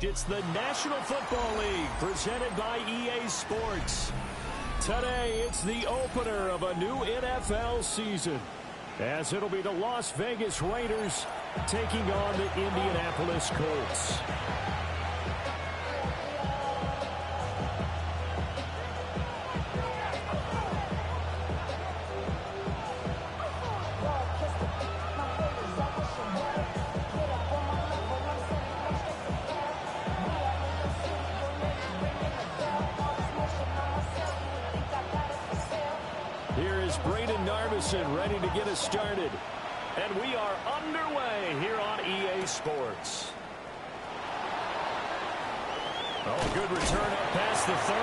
It's the National Football League presented by EA Sports. Today, it's the opener of a new NFL season, as it'll be the Las Vegas Raiders taking on the Indianapolis Colts. Ready to get us started. And we are underway here on EA Sports. Oh, good return up past the 30.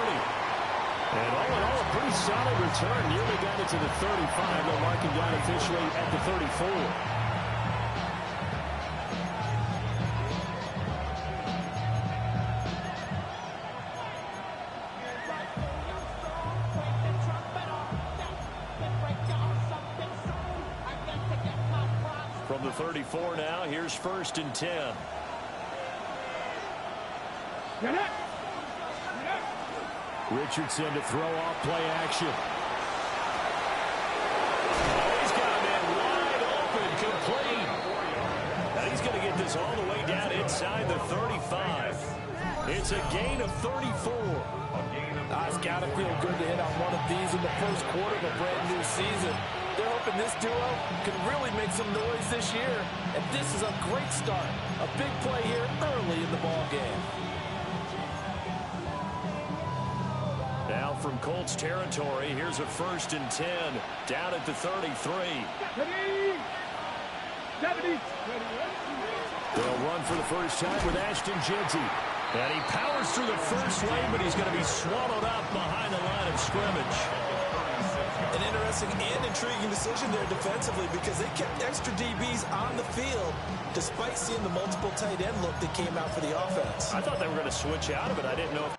And all in all, a pretty solid return. Nearly got it to the 35. They'll mark him down officially at the 34. From the 34 now, here's 1st and 10. Richardson to throw off play action. Oh, he's got a man wide open, complete. Now he's going to get this all the way down inside the 35. It's a gain of 34. It's got to feel good to hit on one of these in the first quarter of a brand new season. They're hoping this duo can really make some noise this year. And this is a great start. A big play here early in the ball game. Now from Colts territory, here's a 1st and 10 down at the 33. They'll run for the first time with Ashton Jeanty. And he powers through the first lane, but he's going to be swallowed up behind the line of scrimmage. An interesting and intriguing decision there defensively because they kept extra DBs on the field despite seeing the multiple tight end look that came out for the offense. I thought they were going to switch out of it. I didn't know if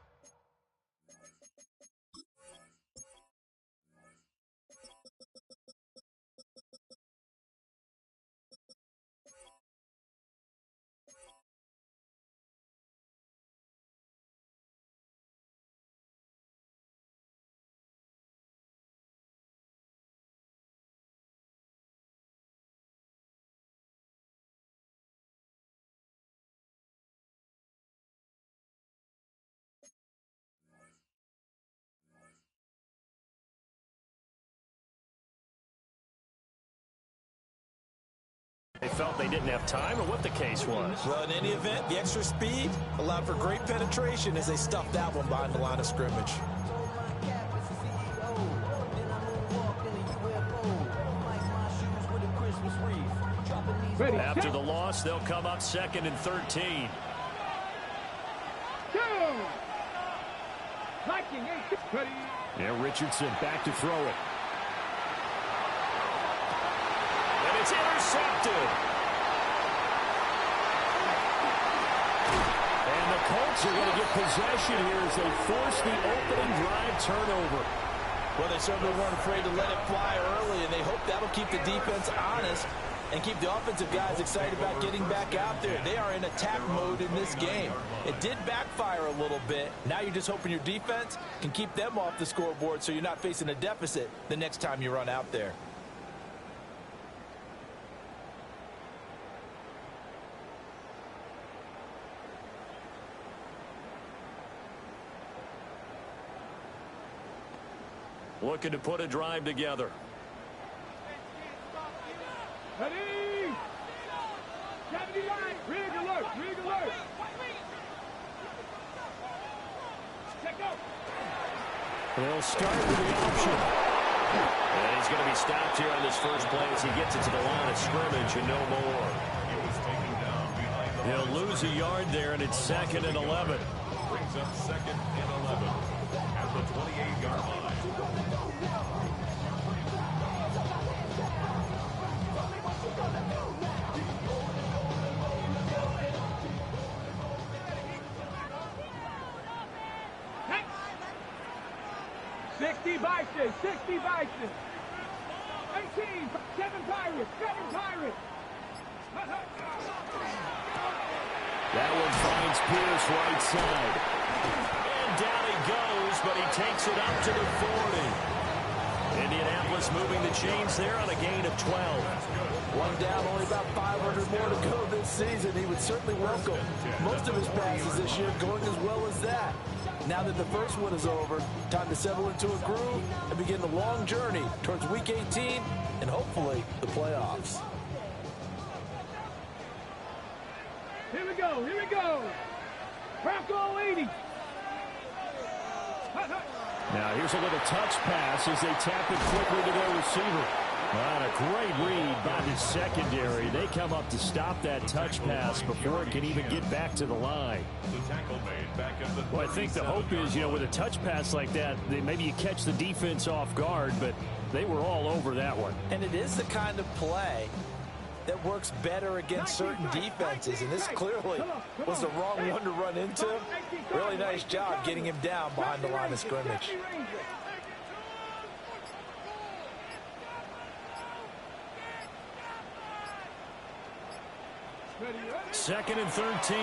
they felt they didn't have time, or what the case was. Well, in any event, the extra speed allowed for great penetration as they stuffed that one behind the line of scrimmage. After the loss, they'll come up 2nd and 13. Yeah, Richardson back to throw it. It's intercepted. And the Colts are going to get possession here as they force the opening drive turnover. Well, they certainly weren't afraid to let it fly early, and they hope that'll keep the defense honest and keep the offensive guys excited about getting back out there. They are in attack mode in this game. It did backfire a little bit. Now you're just hoping your defense can keep them off the scoreboard so you're not facing a deficit the next time you run out there. Looking to put a drive together. Ready! 70 line, rig alert, rig alert. Check out. They'll start with the option. And he's going to be stopped here on this first play as he gets it to the line of scrimmage and no more. He'll lose a yard there, and it's 2nd and 11. Brings up 2nd and 11 at the 28-yard line. 60 Bison, 60 Bison. 18, 7 Pirates, 7 Pirates. That one finds Pierce right side. And down he goes, but he takes it up to the 40. Indianapolis moving the chains there on a gain of 12. One down, only about 500 more to go this season. He would certainly welcome most of his passes this year going as well as that. Now that the first one is over, time to settle into a groove and begin the long journey towards Week 18 and hopefully the playoffs. Here we go, here we go. Bronco 80. Now here's a little touch pass as they tap it quickly to their receiver. And a great read by the secondary. They come up to stop that touch pass before it can even get back to the line. Well, I think the hope is, with a touch pass like that, maybe you catch the defense off guard, but they were all over that one. And it is the kind of play that works better against certain defenses, and this clearly was the wrong one to run into. Really nice job getting him down behind the line of scrimmage. Second and 13.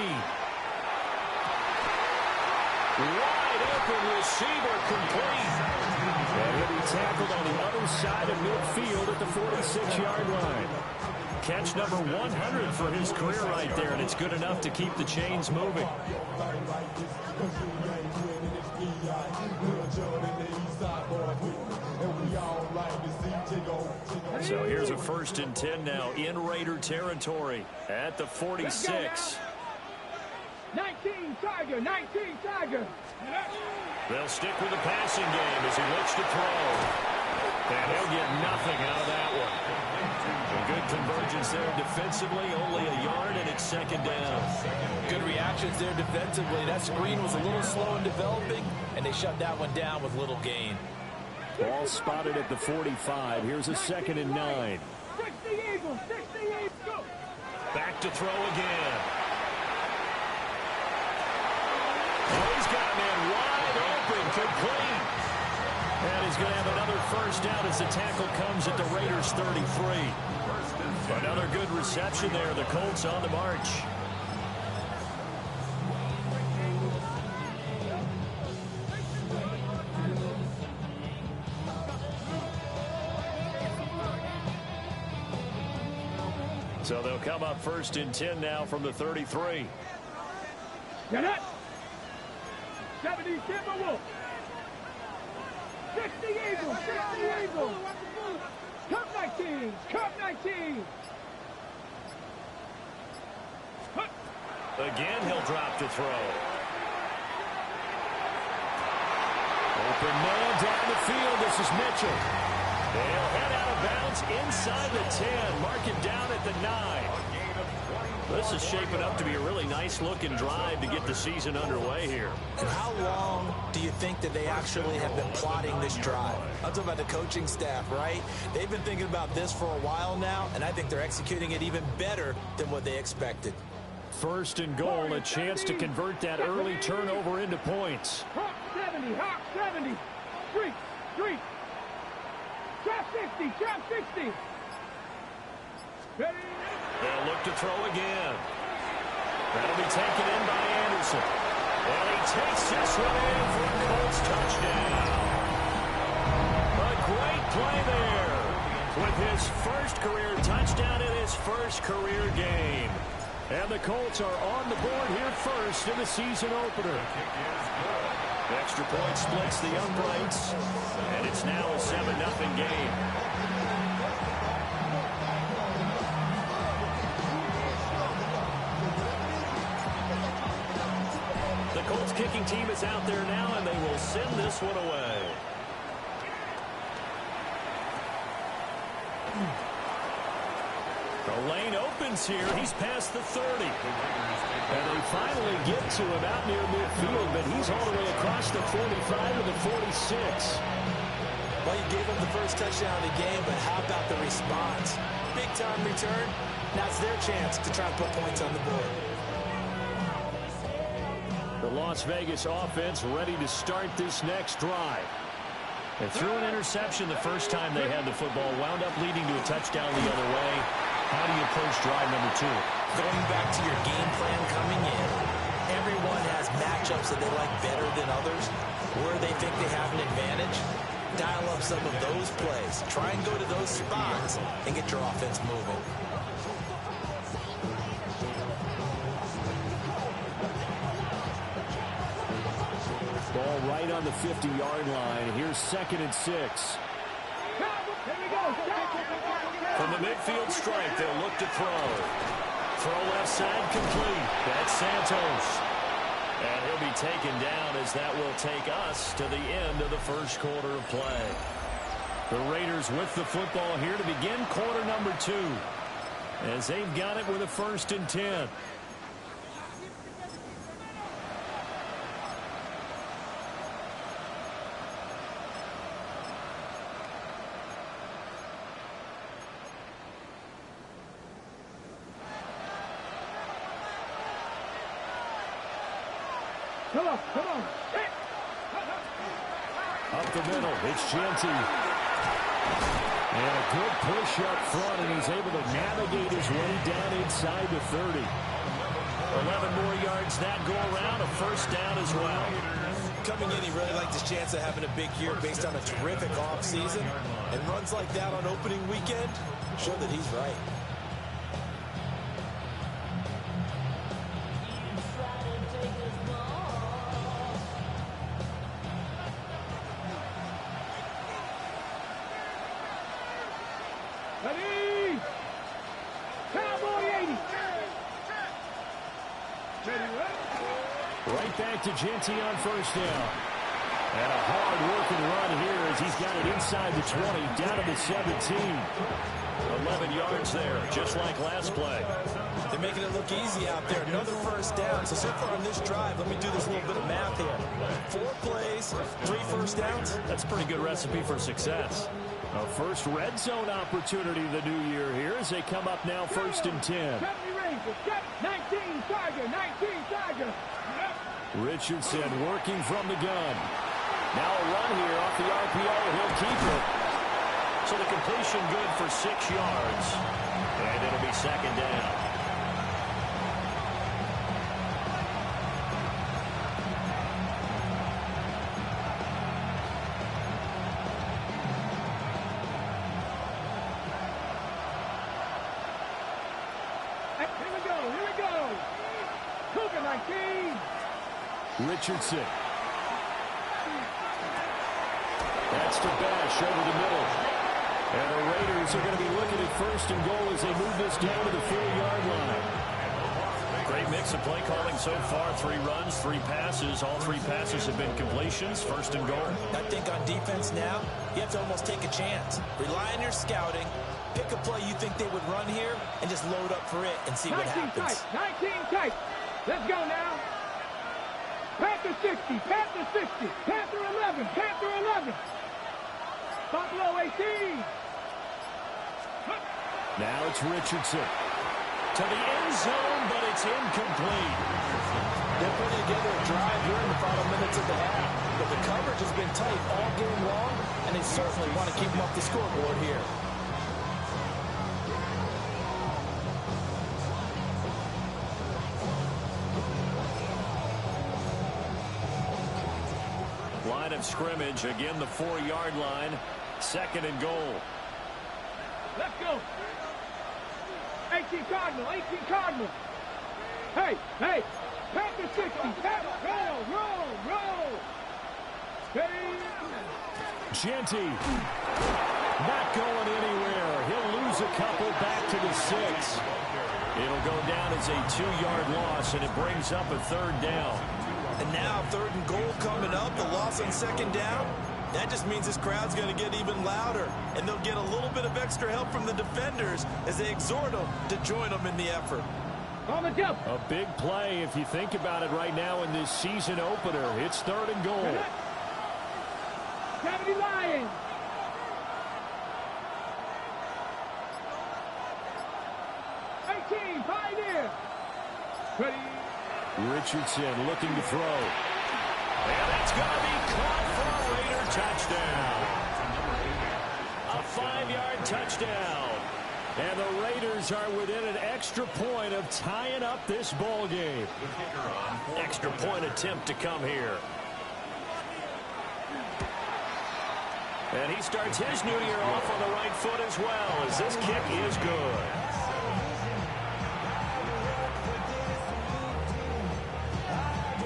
Wide open receiver complete. And he'll be tackled on the other side of midfield at the 46-yard line. Catch number 100 for his career right there, and it's good enough to keep the chains moving. So here's a 1st and 10 now in Raider territory at the 46. 19 Tiger, 19 Tiger. They'll stick with the passing game as he looks to throw. And he'll get nothing out of that one. A good convergence there defensively, only a yard, and it's 2nd down. Good reactions there defensively. That screen was a little slow in developing, and they shut that one down with little gain. Ball spotted at the 45. Here's a 2nd and 9. 60 Eagles, 60 Eagles, go. Back to throw again. Oh, he's got a man wide open, complete. And he's going to have another 1st down as the tackle comes at the Raiders' 33. Another good reception there. The Colts on the march. So they'll come up 1st and 10 now from the 33. Get it. 70 Timberwolves. 60 Eagles, 60 Eagles. Cup 19, Cup 19. Again, he'll drop the throw. Open man down the field. This is Mitchell. They'll head out of bounds inside the 10. Mark him down at the 9. This is shaping up to be a really nice-looking drive to get the season underway here. And how long do you think that they actually have been plotting this drive? I'm talking about the coaching staff, right? They've been thinking about this for a while now, and I think they're executing it even better than what they expected. 1st and goal, a chance to convert that early turnover into points. Hawk 70, Hawk 70. Street, street. Trap 60, trap 60. Ready? They'll look to throw again. That'll be taken in by Anderson. And he takes this one in for a Colts touchdown. A great play there with his 1st career touchdown in his 1st career game. And the Colts are on the board here first in the season opener. Extra point splits the uprights, and it's now a 7-0 game. The Colts kicking team is out there now, and they will send this one away. The lane opens here. He's past the 30. And they finally get to him out near midfield, but he's all the way across the 45 to the 46. Well, you gave them the 1st touchdown of the game, but how about the response? Big-time return. Now it's their chance to try and put points on the board. The Las Vegas offense ready to start this next drive. They threw an interception the first time they had the football, wound up leading to a touchdown the other way. How do you approach drive number 2? Going back to your game plan coming in, everyone has matchups that they like better than others, where they think they have an advantage. Dial up some of those plays. Try and go to those spots and get your offense moving. Ball right on the 50-yard line. Here's 2nd and 6. From the midfield stripe, they'll look to throw. Throw left side complete. That's Santos. And he'll be taken down as that will take us to the end of the first quarter of play. The Raiders with the football here to begin quarter number 2. As they've got it with a 1st and 10. Come on, come on. Up the middle, it's Genty. And a good push up front, and he's able to navigate his way down inside the 30. 11 more yards that go around, a 1st down as well. Coming in, he really liked his chance of having a big year based on a terrific offseason. And runs like that on opening weekend show that he's right. Ready? Cowboy 80. Right back to Genty on 1st down. And a hard-working run here as he's got it inside the 20, down to the 17. 11 yards there, just like last play. They're making it look easy out there. Another 1st down. So far on this drive, let me do this little bit of math here. 4 plays, 3 1st downs. That's a pretty good recipe for success. A first red zone opportunity the new year here as they come up now 1st and 10. 19 Tiger, 19 Tiger. Richardson working from the gun. Now a run here off the RPO, and he'll keep it. So the completion good for 6 yards. And it'll be 2nd down. Here we go. Cougar 19. Richardson. That's to Bash over the middle. And the Raiders are going to be looking at 1st and goal as they move this down to the 4-yard line. Great mix of play calling so far. 3 runs, 3 passes. All 3 passes have been completions. 1st and goal. I think on defense now, you have to almost take a chance. Rely on your scouting. Pick a play you think they would run here and just load up for it and see what happens. 19 tight. Let's go now. Panther 60, Panther 60, Panther 11, Panther 11. Buffalo 18. Now it's Richardson. To the end zone, but it's incomplete. They're putting together a drive here in the final minutes of the half. But the coverage has been tight all game long, and they certainly want to keep them off the scoreboard here. Line of scrimmage, again the 4-yard line. 2nd and goal. Let's go. 18 Cardinal, 18 Cardinal. Hey, hey, Panther 60, Panther, roll. Hey. Genty. Not going anywhere. He'll lose a couple back to the 6. It'll go down as a 2-yard loss, and it brings up a 3rd down. And now 3rd and goal coming up, the loss on 2nd down. That just means this crowd's going to get even louder, and they'll get a little bit of extra help from the defenders as they exhort them to join them in the effort. On the jump. A big play if you think about it right now in this season opener. It's 3rd and goal. 70 Lions. Pioneer. Ready. Richardson looking to throw. And that's going to be caught for a Raider touchdown. A 5-yard touchdown. And the Raiders are within an extra point of tying up this ball game. Extra point attempt to come here. And he starts his new year off on the right foot as well, as this kick is good.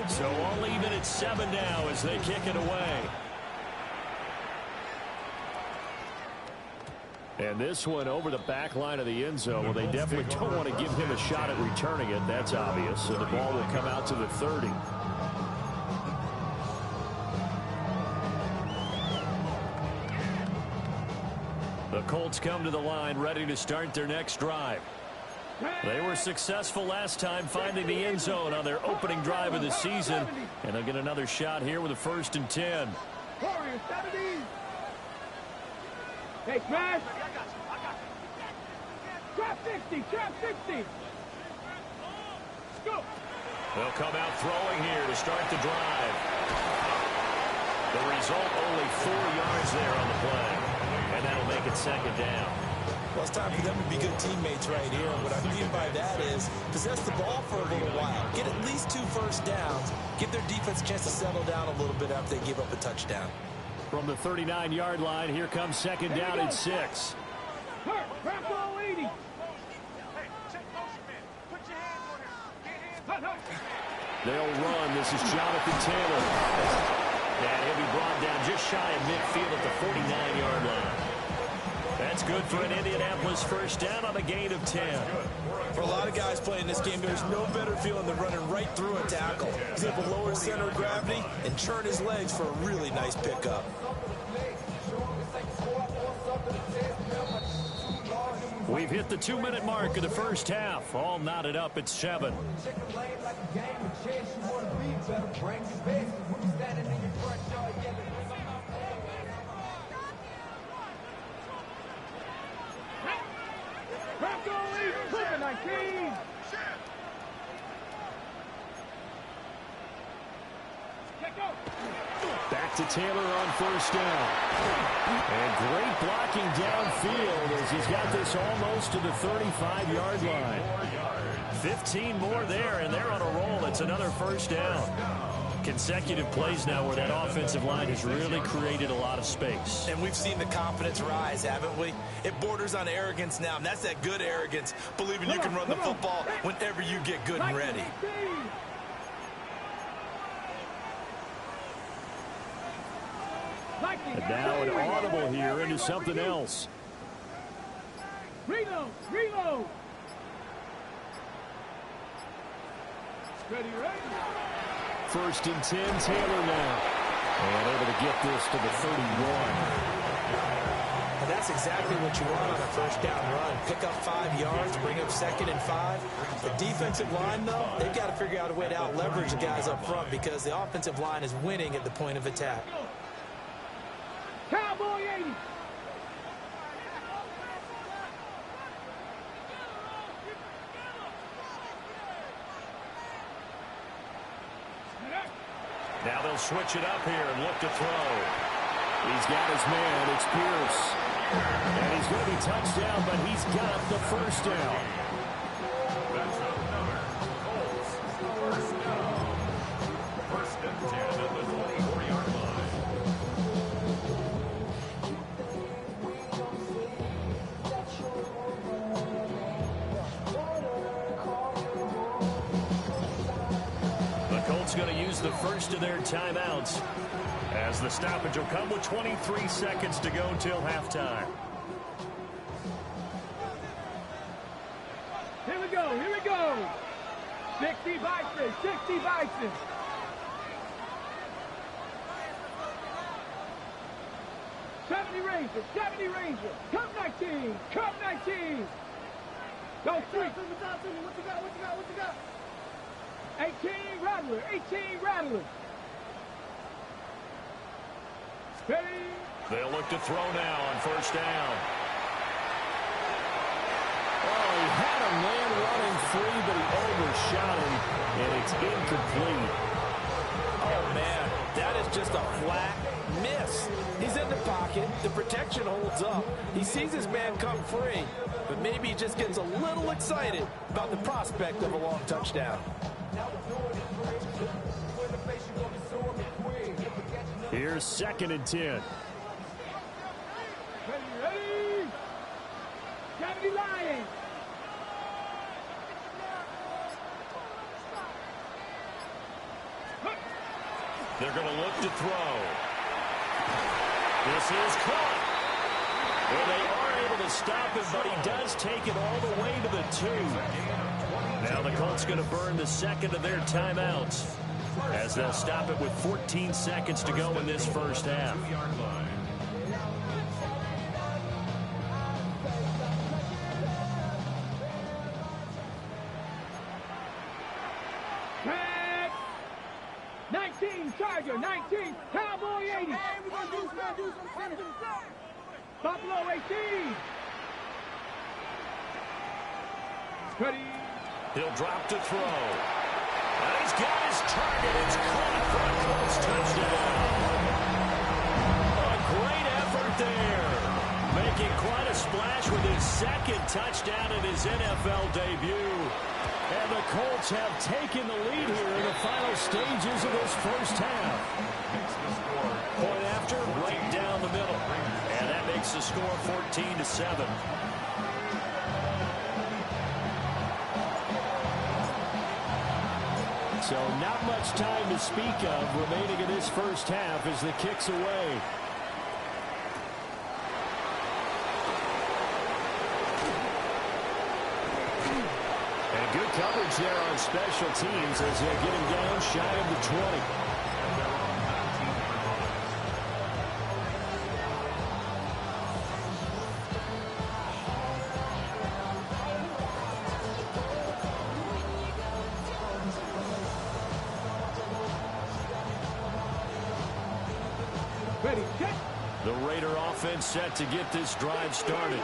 So all even at 7 now as they kick it away. And this one over the back line of the end zone. Well, they definitely don't want to give him a shot at returning it. That's obvious. So the ball will come out to the 30. The Colts come to the line ready to start their next drive. They were successful last time finding the end zone on their opening drive of the season. And they'll get another shot here with a 1st and 10. Hey, smash! Trap 60! Trap 60! Go! They'll come out throwing here to start the drive. The result, only 4 yards there on the play. And that'll make it 2nd down. Well, it's time for them to be good teammates right here. And what I mean by that is possess the ball for a little while. Get at least 2 first downs. Give their defense a chance to settle down a little bit after they give up a touchdown. From the 39-yard line, here comes 2nd down and 6. They'll run. This is Jonathan Taylor. And he'll be brought down just shy of midfield at the 49-yard line. That's good for an Indianapolis 1st down on a gain of 10. For a lot of guys playing this game, there's no better feeling than running right through a tackle. He's able to lower his center of gravity and churn his legs for a really nice pickup. We've hit the 2-minute mark of the first half. All knotted up at 7. Back to Taylor on 1st down. And great blocking downfield as he's got this almost to the 35-yard line. 15 more there, and they're on a roll. It's another 1st down. Consecutive plays now where that offensive line has really created a lot of space. And we've seen the confidence rise, haven't we? It borders on arrogance now, and that's that good arrogance, believing you can run the football whenever you get good and ready. And now an audible here into something else. Reload! Reload! Ready, ready. 1st and 10, Taylor now. And able to get this to the 31. And that's exactly what you want on a 1st down run. Pick up 5 yards, bring up 2nd and 5. The defensive line, though, they've got to figure out a way to out-leverage the guys up front because the offensive line is winning at the point of attack. Cowboy 80. Now they'll switch it up here and look to throw. He's got his man. It's Pierce. And he's going to be touched down, but he's got the 1st down. That's another Colts 1st down. 1st and 10 at the 24-yard line. Going to use the first of their timeouts as the stoppage will come with 23 seconds to go till halftime. Here we go, here we go. 60 Bison, 60 Bison. Seventy Ranger. Come 19, come 19. Go 3. What you got? 18 Rattler, 18 Rattler. Ready? They'll look to throw now on 1st down. Oh, he had a man running free, but he overshot him, and it's incomplete. Oh, man, that is just a flat miss. He's in the pocket. The protection holds up. He sees his man come free, but maybe he just gets a little excited about the prospect of a long touchdown. Here's 2nd and 10. Ready? Gravity Lions. They're going to look to throw. This is caught. Well, they are able to stop him, but he does take it all the way to the 2. Now the Colts going to burn the second of their timeouts as they'll stop it with 14 seconds to go in this first half. Tag. 19, Charger, 19, Cowboy 80. Buffalo 18. Cuddy. He'll drop to throw. And he's got his target. It's caught for a Colts touchdown. A great effort there. Making quite a splash with his 2nd touchdown in his NFL debut. And the Colts have taken the lead here in the final stages of this first half. Point after, right down the middle. And that makes the score 14-7. So not much time to speak of remaining in this first half as the kick's away. And good coverage there on special teams as they get him down shy of the 20. The Raider offense set to get this drive started.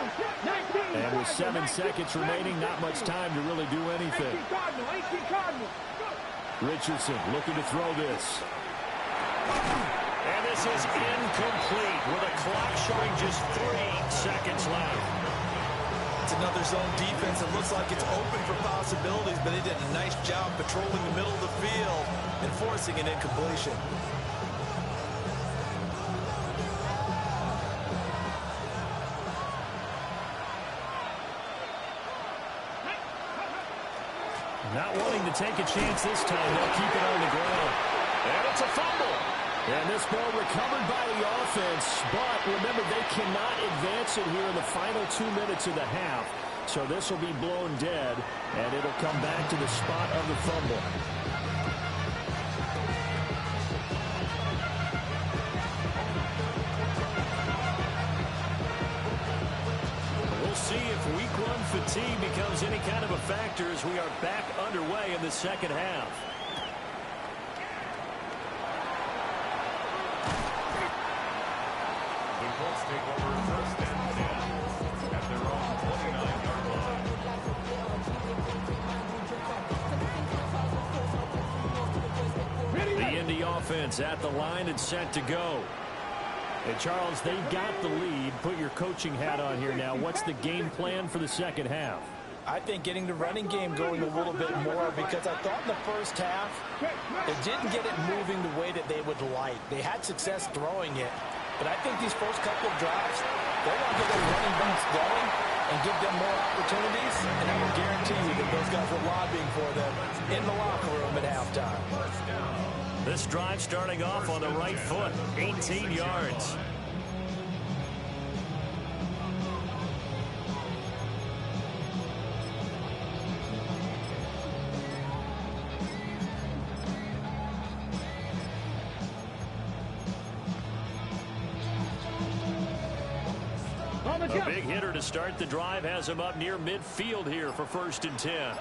And with 7 seconds remaining, not much time to really do anything. Richardson looking to throw this. And this is incomplete with a clock showing just 3 seconds left. It's another zone defense. It looks like it's open for possibilities, but they did a nice job patrolling the middle of the field and forcing an incompletion. Not wanting to take a chance this time. They'll keep it on the ground. And it's a fumble. And this ball recovered by the offense. But remember, they cannot advance it here in the final 2 minutes of the half. So this will be blown dead. And it'll come back to the spot of the fumble. We'll see if week 1 fatigue becomes any kind of a factor as we are back underway in the second half. The Colts take over 1st and 10 at their own 29-yard line. The Indy offense at the line and set to go. And Charles, they've got the lead. Put your coaching hat on here now. What's the game plan for the second half? I think getting the running game going a little bit more, because I thought in the first half they didn't get it moving the way that they would like. They had success throwing it, but I think these first couple of drives, they want to get their running backs going and give them more opportunities, and I will guarantee you that those guys were lobbying for them in the locker room at halftime. This drive starting off on the right foot, 18 yards. A big hitter to start the drive has him up near midfield here for 1st and 10.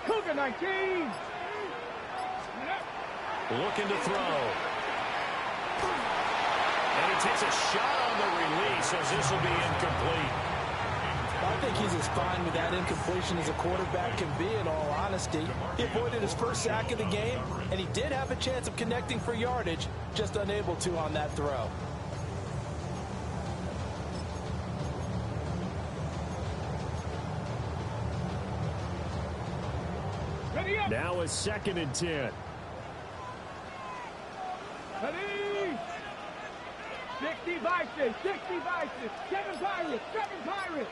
Cougar 19. Looking to throw. And he takes a shot on the release as this will be incomplete. I think he's as fine with that incompletion as a quarterback can be, in all honesty. He avoided his first sack of the game, and he did have a chance of connecting for yardage, just unable to on that throw. Now a 2nd and 10. Ready? 60 Vikings, 60 Vikings, 7 Pirates, 7 Pirates.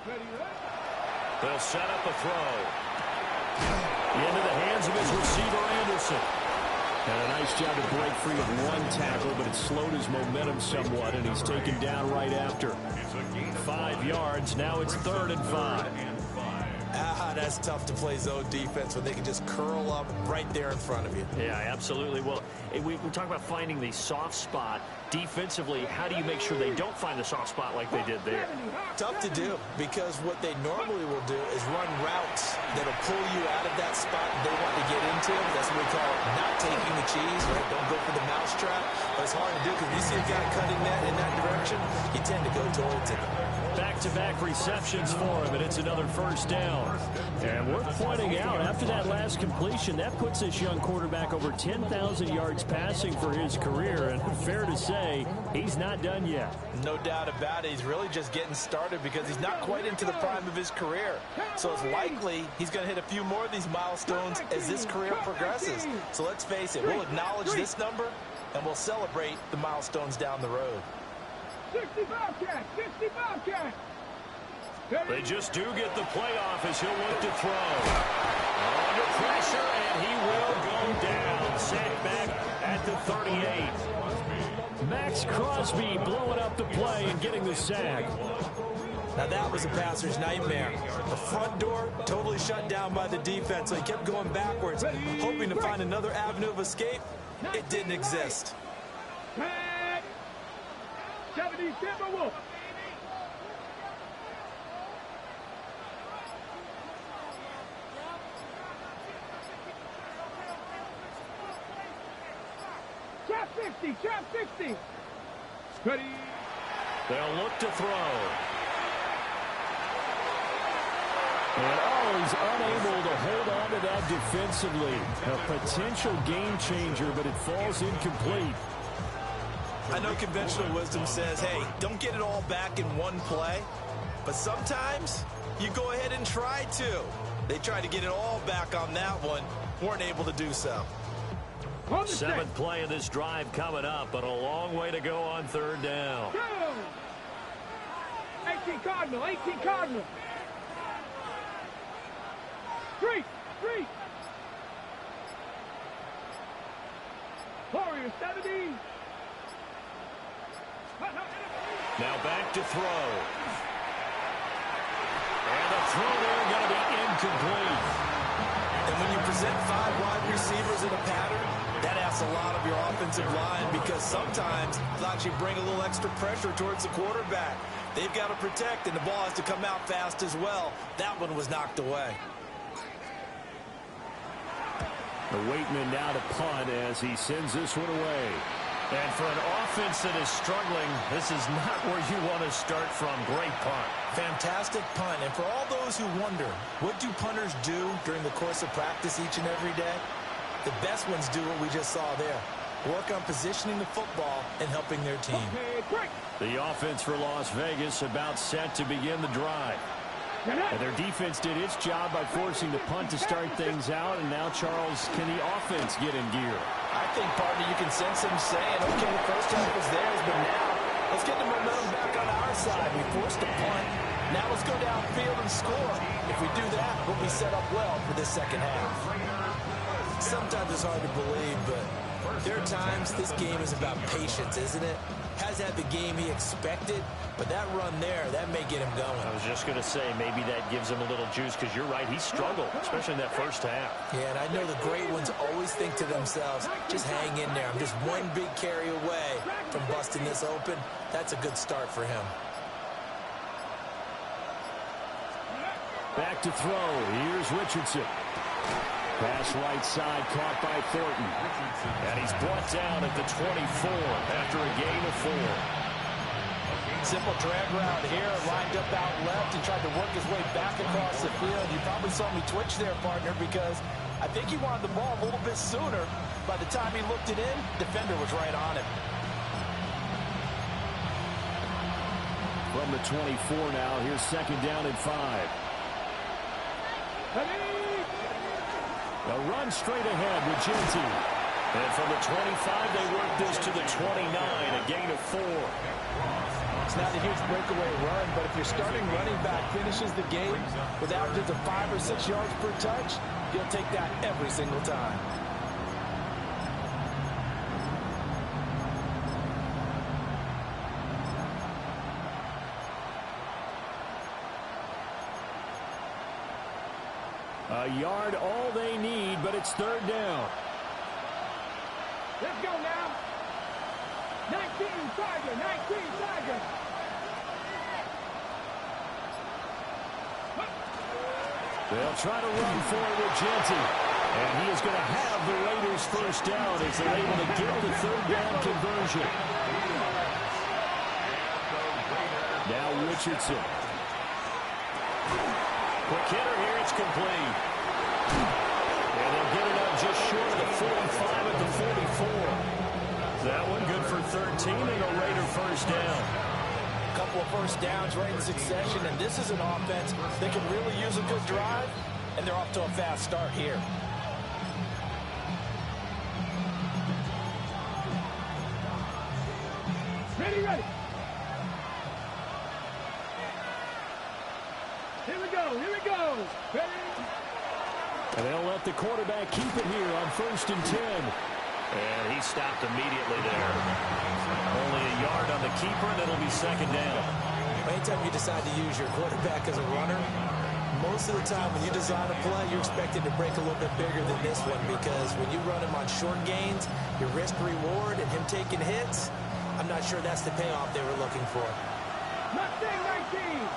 Ready, They'll set up a throw. Into the hands of his receiver, Anderson. And a nice job to break free of one tackle, but it slowed his momentum somewhat, and he's taken down right after. 5 yards. Now it's 3rd and 5. That's tough to play zone defense when they can just curl up right there in front of you. Yeah, absolutely. Well, we talk about finding the soft spot. Defensively, how do you make sure they don't find the soft spot like they did there? Tough to do, because what they normally will do is run routes that'll pull you out of that spot they want to get into. That's what we call not taking the cheese, right? Don't go for the mousetrap. But it's hard to do because you see a guy cutting that in that direction, you tend to go towards it. Back-to-back receptions for him, and it's another 1st down. And we're pointing out, after that last completion, that puts this young quarterback over 10,000 yards passing for his career. And fair to say, he's not done yet. No doubt about it. He's really just getting started because he's not quite into the prime of his career. So it's likely he's going to hit a few more of these milestones as this career progresses. So let's face it, we'll acknowledge this number, and we'll celebrate the milestones down the road. 60 Bobcats, 60 Bobcats. They just do get the playoff as he'll look to throw. Under pressure, and he will go down. Sacked back at the 38. Max Crosby blowing up the play and getting the sack. Now that was a passer's nightmare. The front door totally shut down by the defense, so he kept going backwards, hoping to find another avenue of escape. It didn't exist. 70 Timberwolves. Trap 60, trap 60. Ready. They'll look to throw. And he's unable to hold on to that defensively. A potential game changer, but it falls incomplete. I know conventional wisdom says, hey, don't get it all back in one play. But sometimes you go ahead and try to. They tried to get it all back on that one. Weren't able to do so. 7th play of this drive coming up, but a long way to go on 3rd down. 18 Cardinal, 18 Cardinal. 3. Warriors 70. Now back to throw. And the throw there going to be incomplete. And when you present 5 wide receivers in a pattern, that asks a lot of your offensive line, because sometimes they'll actually bring a little extra pressure towards the quarterback. They've got to protect, and the ball has to come out fast as well. That one was knocked away. The Waitman now to punt as he sends this one away. And for an offense that is struggling, this is not where you want to start from. Great punt. Fantastic punt. And for all those who wonder, what do punters do during the course of practice each and every day? The best ones do what we just saw there. Work on positioning the football and helping their team. The offense for Las Vegas about set to begin the drive. And their defense did its job by forcing the punt to start things out. And now, Charles, can the offense get in gear? I think, partner, you can sense him saying, okay, the first half was theirs, but now let's get the momentum back on our side. We forced the punt. Now let's go downfield and score. If we do that, we'll be set up well for this second half. Sometimes it's hard to believe, but there are times this game is about patience, isn't it? Has had the game he expected, but that run there, that may get him going. I was just going to say, maybe that gives him a little juice, because you're right, he struggled, especially in that first half. Yeah, and I know the great ones always think to themselves, just hang in there. I'm just one big carry away from busting this open. That's a good start for him. Back to throw. Here's Richardson. Pass right side, caught by Thornton. And he's brought down at the 24 after a gain of 4. Simple drag route here, lined up out left and tried to work his way back across the field. You probably saw me twitch there, partner, because I think he wanted the ball a little bit sooner. By the time he looked it in, defender was right on him. From the 24 now, here's second down and 5. A run straight ahead with Genty. And from the 25, they work this to the 29, a gain of 4. It's not a huge breakaway run, but if your starting running back finishes the game with averages of 5 or 6 yards per touch, you'll take that every single time. A yard, all they need, but it's third down. Let's go now. 19 Tiger, 19 Tiger. They'll try to run for it with Genty. And he is going to have the Raiders first down as they're able to get the third down conversion. Now Richardson. Quick hitter here, it's complete. And they'll get it up just short of the 45 at the 44. That one good for 13 and a Raider first down. A couple of first downs right in succession, and this is an offense that can really use a good drive, and they're off to a fast start here. Ready, ready. Here we go, here we go. Ready? And they'll let the quarterback keep it here on 1st and 10. And he stopped immediately there. Only a yard on the keeper, and it'll be second down. Anytime you decide to use your quarterback as a runner, most of the time when you design a play, you're expected to break a little bit bigger than this one, because when you run him on short gains, your risk-reward and him taking hits, I'm not sure that's the payoff they were looking for. Mustang 19.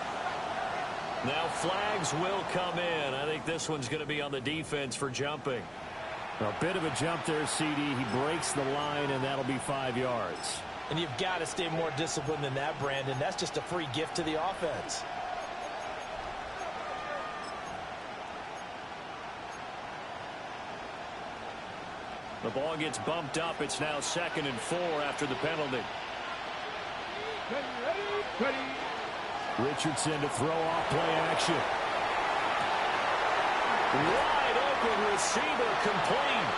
Now flags will come in. I think this one's going to be on the defense for jumping. A bit of a jump there, CD. He breaks the line, and that'll be 5 yards. And you've got to stay more disciplined than that, Brandon. That's just a free gift to the offense. The ball gets bumped up. It's now 2nd and 4 after the penalty. Ready, ready, ready. Richardson to throw off play action. Wide open receiver, complete.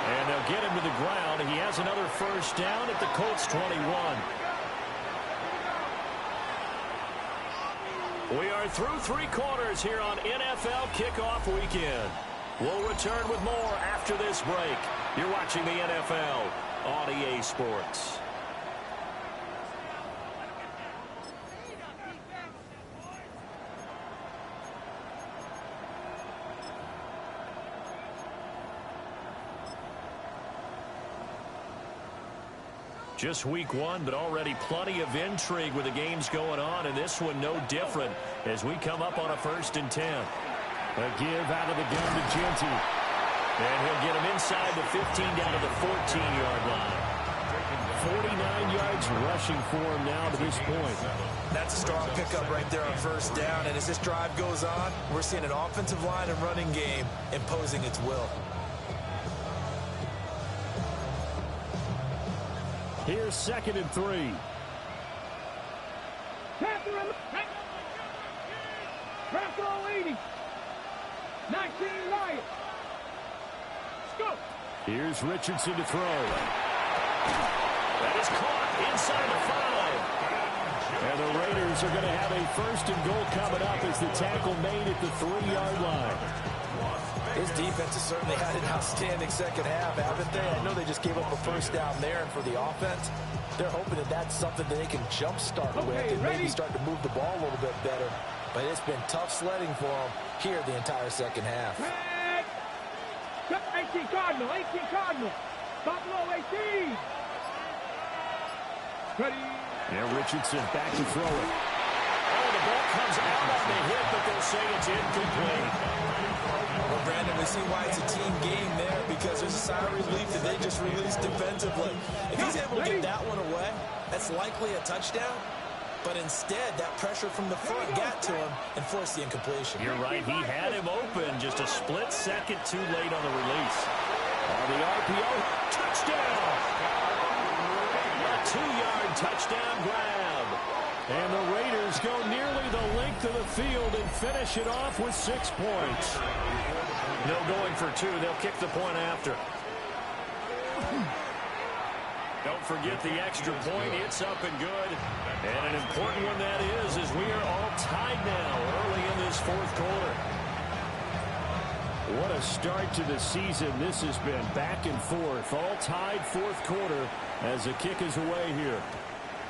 And they'll get him to the ground. He has another first down at the Colts 21. We are through 3 quarters here on NFL Kickoff Weekend. We'll return with more after this break. You're watching the NFL on EA Sports. Just week 1, but already plenty of intrigue with the games going on, and this one no different as we come up on a 1st and 10. A give out of the gun to Genty. And he'll get him inside the 15 down to the 14-yard line. 49 yards rushing for him now to this point. That's a strong pickup right there on first down, and as this drive goes on, we're seeing an offensive line and running game imposing its will. Here's 2nd and 3. Panther 80. 19 Lions. Let's go. Here's Richardson to throw. That is caught inside the 5. And the Raiders are going to have a 1st and goal coming up as the tackle made at the 3-yard line. His defense has certainly had an outstanding second half, haven't they? I know they just gave up a first down there, and for the offense, they're hoping that that's something that they can jumpstart with and maybe start to move the ball a little bit better. But it's been tough sledding for them here the entire second half. 18 Cardinal, 18 Cardinal. Buffalo 18. Ready. Now Richardson back to throw it. Oh, the ball comes out on the hit, but they'll say it's incomplete. Well, Brandon, we see why it's a team game there, because there's a sigh of relief that they just released defensively. If he's able to get that one away, that's likely a touchdown. But instead, that pressure from the front got to him and forced the incompletion. You're right. He had him open just a split second too late on the release. On the RPO, touchdown! A 2-yard touchdown grab. And the Raiders go nearly the length of the field and finish it off with 6 points. No going for 2. They'll kick the point after. Don't forget the extra point. It's up and good. And an important one that is, as we are all tied now early in this fourth quarter. What a start to the season this has been. Back and forth, all tied fourth quarter as the kick is away here.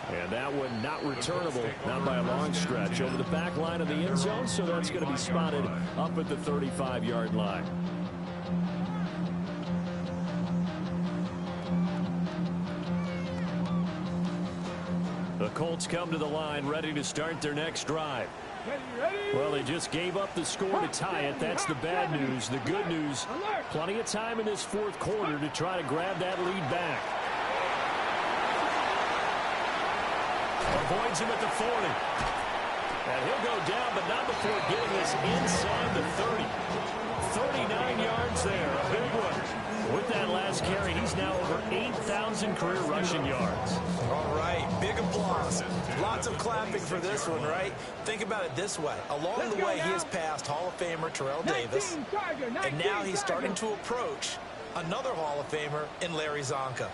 And that one not returnable, not by a long stretch, over the back line of the end zone, so that's going to be spotted up at the 35-yard line. The Colts come to the line ready to start their next drive. Well, they just gave up the score to tie it. That's the bad news. The good news, plenty of time in this fourth quarter to try to grab that lead back. Avoids him at the 40. And he'll go down, but not before getting this inside the 30. 39 yards there, a big one. With that last carry, he's now over 8,000 career rushing yards. All right, big applause. Lots of clapping for this one, right? Think about it this way. Along the way, he has passed Hall of Famer Terrell Davis, and now he's starting to approach another Hall of Famer in Larry Zonka.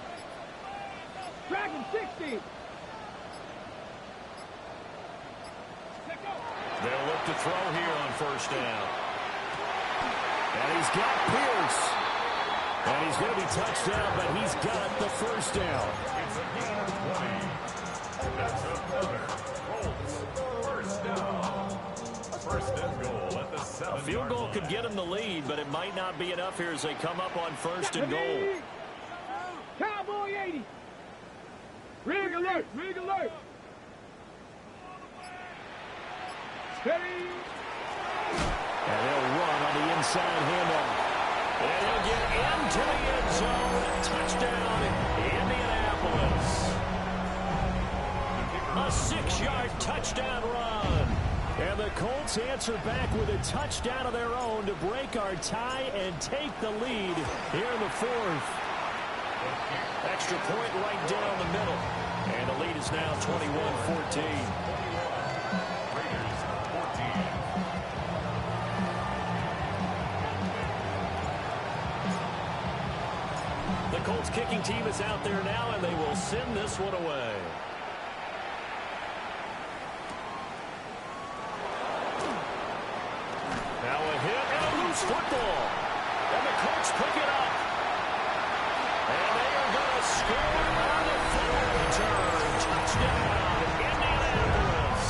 Dragon 60. They'll look to throw here on first down. And he's got Pierce. And he's going to be touched down, but he's got the first down. It's a gain of 20. That's another Colts first down. First and goal at the 7-yard line. A field goal could get him the lead, but it might not be enough here as they come up on first and goal. Cowboy 80. Rig alert. Rig alert. Steady. And they'll run on the inside handoff. And he'll get into the end zone. Touchdown, Indianapolis. A 6-yard touchdown run. And the Colts answer back with a touchdown of their own to break our tie and take the lead here in the fourth. Extra point right down the middle. And the lead is now 21-14. The Colts kicking team is out there now, and they will send this one away. Now a hit and a loose football. And the Colts pick it up. And they are going to score on the fumble return. Touchdown, Indianapolis.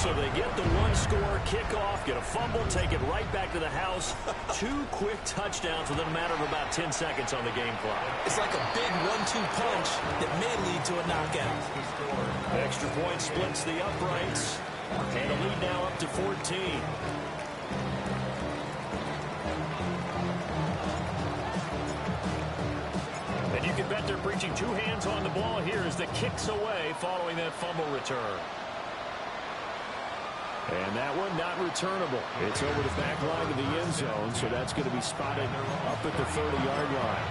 So they get the one-score kickoff, get a fumble, take it right back to the house. 2 quick touchdowns within a matter of about 10 seconds on the game clock. It's like a big 1-2 punch that may lead to a knockout. Extra point splits the uprights. And the lead now up to 14. And you can bet they're preaching 2 hands on the ball here as the kick's away following that fumble return. And that one not returnable. It's over the back line of the end zone, so that's going to be spotted up at the 30-yard line.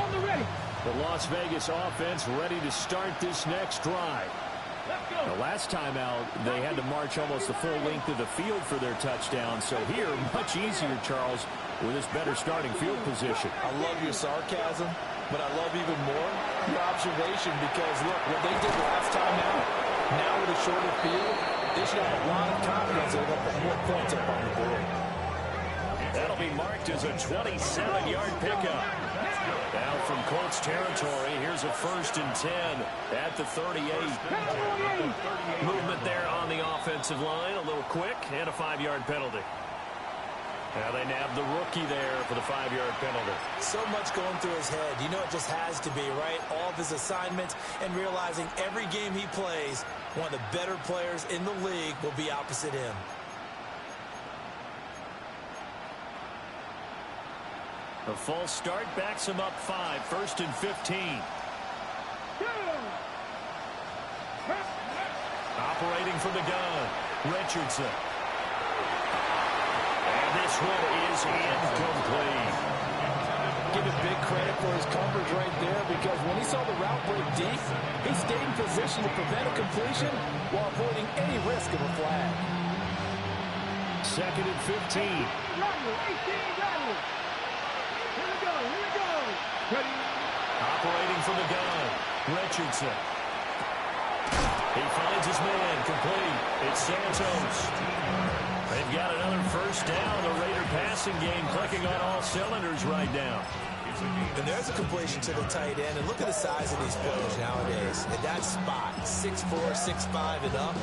On the ready. The Las Vegas offense ready to start this next drive. The last time out, they had to march almost the full length of the field for their touchdown. So here, much easier, Charles, with this better starting field position. I love your sarcasm, but I love even more your observation because, look, what they did last time out, now with a shorter field, they should have a lot of confidence they're going to put more points up on the board. That'll be marked as a 27-yard pickup. Now from Colts territory. Here's a 1st and 10 at the 38. Movement there on the offensive line. A little quick and a 5-yard penalty. Now they nab the rookie there for the 5-yard penalty. So much going through his head. You know it just has to be, right? All of his assignments and realizing every game he plays, one of the better players in the league will be opposite him. A false start backs him up 5. 1st and 15. Operating from the gun, Richardson. And this one is incomplete. Give him big credit for his coverage right there, because when he saw the route break deep, he stayed in position to prevent a completion while avoiding any risk of a flag. 2nd and 15. Operating from the gun, Richardson. He finds his man, complete. It's Santos. They've got another 1st down. The Raider passing game clicking on all cylinders right now. And there's a completion to the tight end. And look at the size of these players nowadays. At that spot, 6'4", 6'5", and up.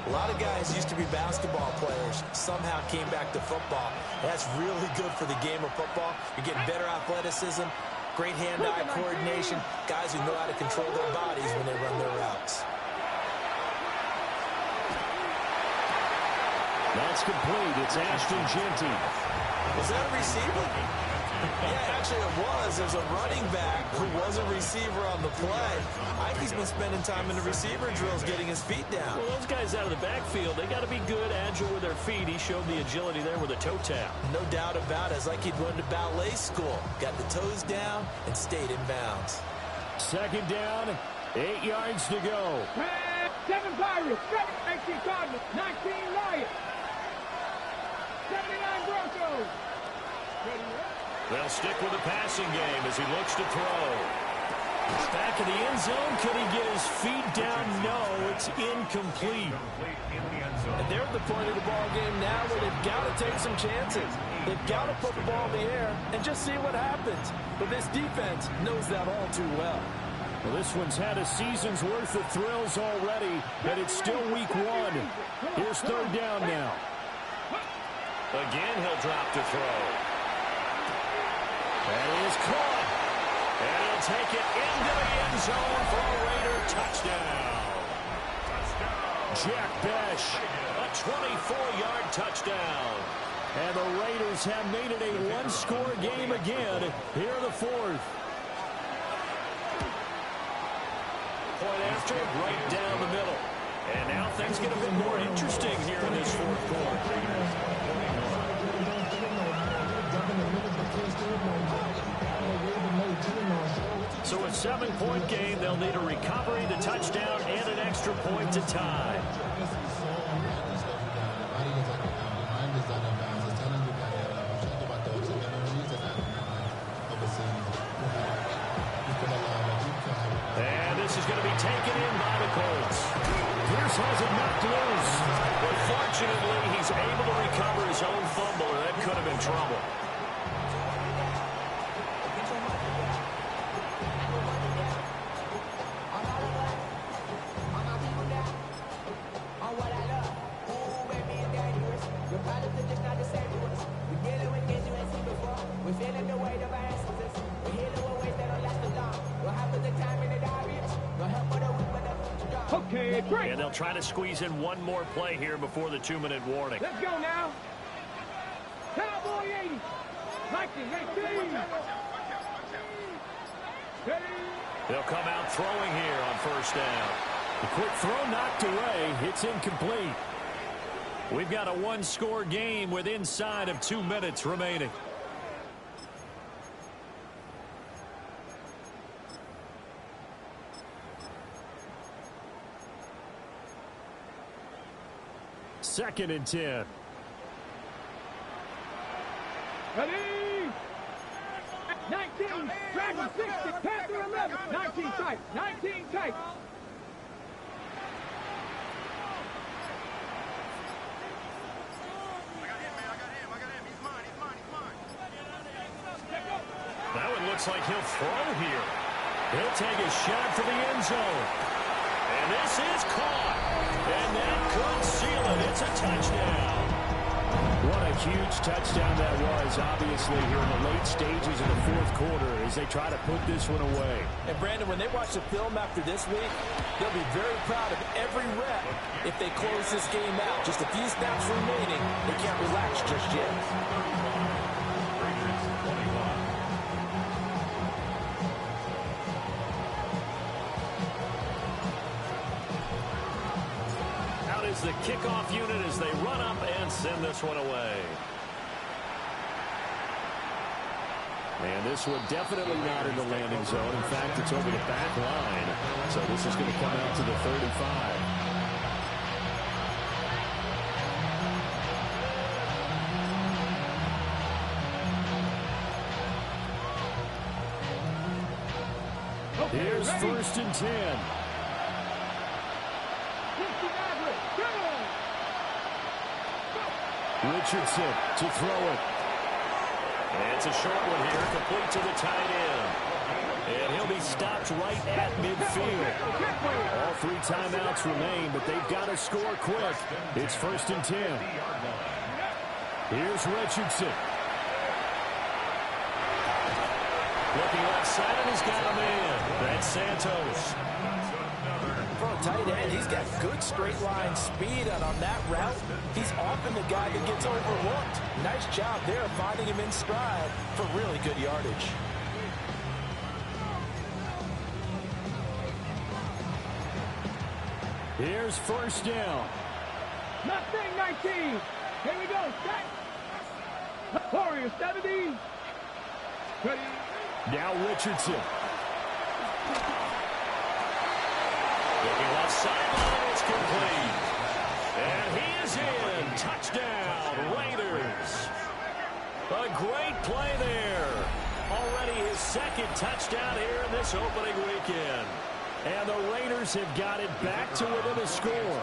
A lot of guys used to be basketball players, somehow came back to football. That's really good for the game of football. You're getting better athleticism, great hand-eye coordination, guys who know how to control their bodies when they run their routes. That's complete. It's Ashton Jeanty. Was that a receiver? Yeah, actually it was. There's a running back who was a receiver on the play. I think he's been spending time in the receiver drills getting his feet down. Well, those guys out of the backfield, they got to be good, agile with their feet. He showed the agility there with a toe tap. No doubt about it. It's like he'd run to ballet school. Got the toes down and stayed in bounds. 2nd down, 8 yards to go. 7 Pirates, 18 Cardinals, 19 Lions, 79 Broncos. They'll stick with the passing game as he looks to throw. Back in the end zone. Could he get his feet down? No, it's incomplete. And they're at the point of the ball game now where they've got to take some chances. They've got to put the ball in the air and just see what happens. But this defense knows that all too well. Well, this one's had a season's worth of thrills already, and it's still week 1. Here's 3rd down now. Again, he'll drop to throw. And he is caught. And he'll take it into the end zone for a Raider touchdown. Jack Besh, a 24-yard touchdown. And the Raiders have made it a 1-score game again here in the 4th. Point after, right down the middle. And now things get a bit more interesting here in this 4th quarter. So a 7-point game, they'll need a recovery, the touchdown, and an extra point to tie. And this is going to be taken in by the Colts. Pierce has it knocked loose. But fortunately, he's able to recover his own fumble, or that could have been trouble. Okay, break. And they'll try to squeeze in one more play here before the 2-minute warning. Let's go now. Cowboy 80. Vikings 18. They'll come out throwing here on 1st down. The quick throw knocked away. It's incomplete. We've got a 1-score game with inside of 2 minutes remaining. Second and 10. Ready? 19. Dragon 60. Panther 11. 19 tight. 19 tight. That one looks like he'll throw here. He'll take a shot for the end zone. And this is caught. And that could seal it. It's a touchdown. What a huge touchdown that was, obviously, here in the late stages of the fourth quarter as they try to put this one away. And, Brandon, when they watch the film after this week, they'll be very proud of every rep if they close this game out. Just a few snaps remaining. They can't relax just yet. Is the kickoff unit as they run up and send this one away. And this one definitely not in the landing zone. In fact, it's over the back line. So this is going to come out to the 35. Here's first and 10. Richardson to throw it. And it's a short one here, complete to the tight end. And he'll be stopped right at midfield. All 3 timeouts remain, but they've got to score quick. It's first and 10. Here's Richardson. Looking left side, and he's got a man. That's Santos. For a tight end, he's got good straight line speed, and on that route, he's often the guy that gets overlooked. Nice job there finding him in stride for really good yardage. Here's first down. Mustang 19. Here we go. Set. Warrior 70. Ready. Now Richardson. Looking left sideline, it's complete. And he is in. Touchdown, Raiders. A great play there. Already his second touchdown here in this opening weekend. And the Raiders have got it back to within a score.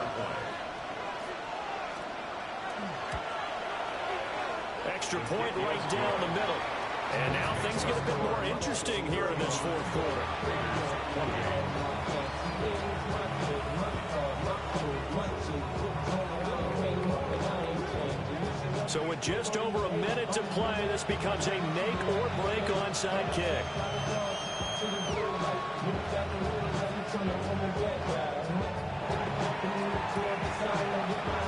Extra point right down the middle. And now things get a bit more interesting here in this fourth quarter. So with just over a minute to play, this becomes a make or break onside kick.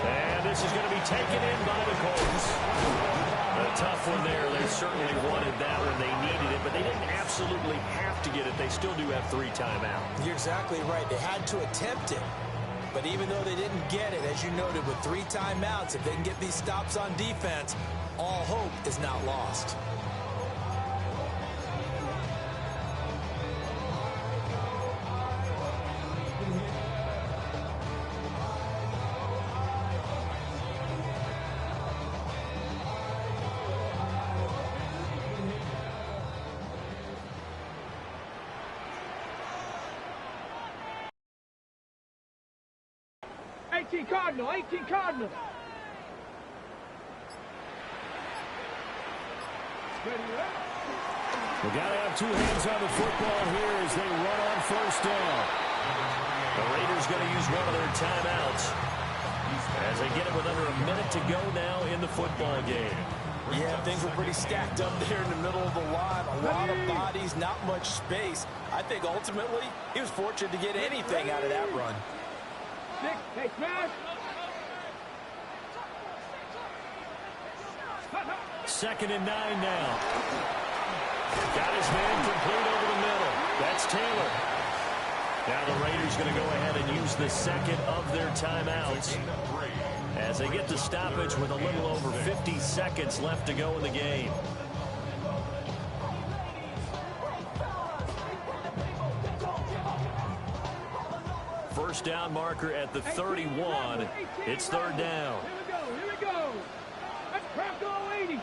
And this is going to be taken in by the Colts. A tough one there. They certainly wanted that when they needed it, but they didn't absolutely have to get it. They still do have 3 timeouts. You're exactly right. They had to attempt it. But even though they didn't get it, as you noted, with 3 timeouts, if they can get these stops on defense, all hope is not lost. Cardinal, 18 Cardinal. We got to have 2 hands on the football here as they run on first down. The Raiders going to use one of their timeouts as they get it with under a minute to go now in the football game. Yeah, things were pretty stacked up there in the middle of the line. A lot of bodies, not much space. I think ultimately he was fortunate to get anything out of that run. Hey, smash. Second and 9 now. Got his man complete over the middle. That's Taylor. Now the Raiders going to go ahead and use the second of their timeouts as they get the stoppage with a little over 50 seconds left to go in the game. First down marker at the 31. It's third down. Here we go. Let's crack all 80.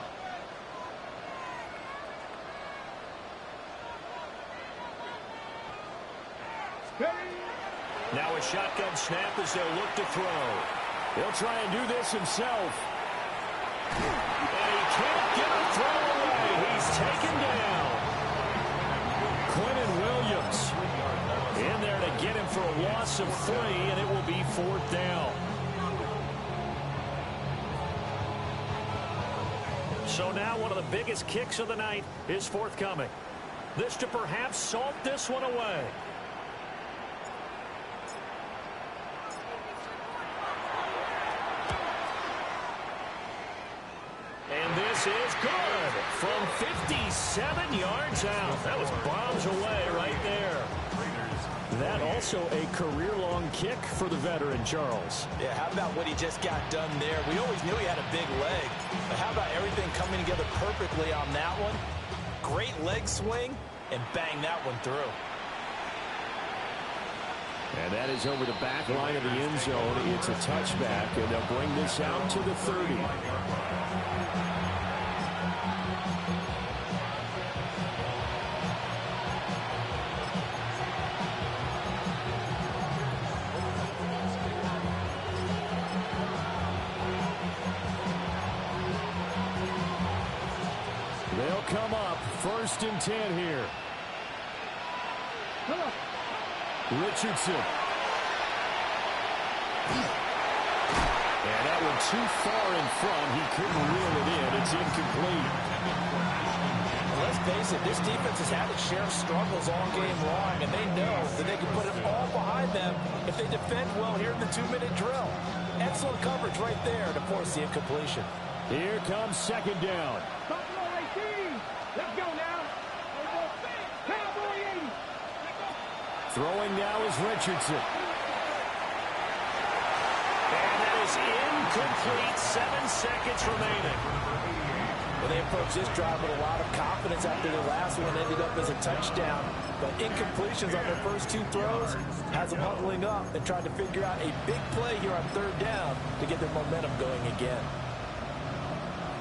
Now a shotgun snap as they'll look to throw. He'll try and do this himself. And he can't get a throw away. He's taken down. Quentin Williams for a loss of 3, and it will be 4th down. So now one of the biggest kicks of the night is forthcoming. This to perhaps salt this one away. And this is good from 57 yards out. That was bombs away right there. That also a career-long kick for the veteran, Charles. Yeah, how about what he just got done there? We always knew he had a big leg, but how about everything coming together perfectly on that one? Great leg swing, and bang that one through. And that is over the back line of the end zone. It's a touchback, and they'll bring this out to the 30. They'll come up 1st and 10 here. Richardson. And that one too far in front. He couldn't reel it in. It's incomplete. Let's face it, this defense has had its share of struggles all game long, and they know that they can put it all behind them if they defend well here in the 2-minute drill. Excellent coverage right there to force the incompletion. Here comes 2nd down. Buffalo 18. Let's go now. Cowboy 80. Throwing now is Richardson. And that is incomplete. 7 seconds remaining. Well, they approached this drive with a lot of confidence after their last one ended up as a touchdown. But incompletions on their first 2 throws has them huddling up and trying to figure out a big play here on 3rd down to get their momentum going again.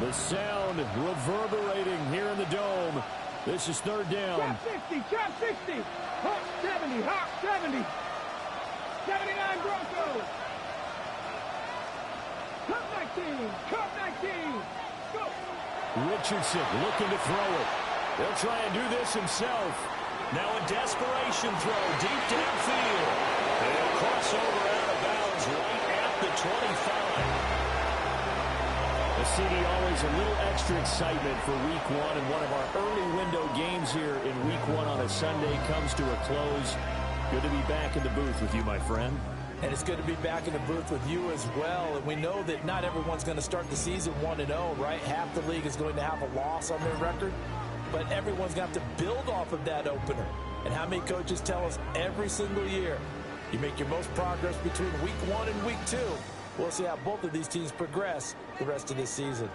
The sound reverberating here in the dome. This is 3rd down. Trap 60, trap 60. Hawk 70, Hawk 70. 79 Broncos. Cup 19, Cup 19. Go. Richardson looking to throw it. They'll try and do this himself. Now a desperation throw deep downfield. They'll cross over out of bounds right at the 25. CD, always a little extra excitement for week 1, and one of our early window games here in week 1 on a Sunday comes to a close. Good to be back in the booth with you, my friend. And it's good to be back in the booth with you as well. And we know that not everyone's going to start the season 1-0, right? Half the league is going to have a loss on their record, but everyone's going to have to build off of that opener. And how many coaches tell us every single year, you make your most progress between week 1 and week 2. We'll see how both of these teams progress the rest of this season.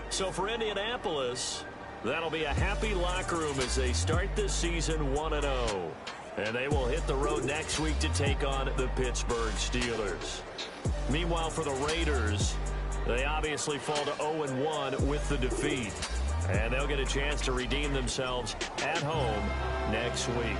So for Indianapolis, that'll be a happy locker room as they start this season 1-0. And they will hit the road next week to take on the Pittsburgh Steelers. Meanwhile, for the Raiders, they obviously fall to 0-1 with the defeat. And they'll get a chance to redeem themselves at home next week.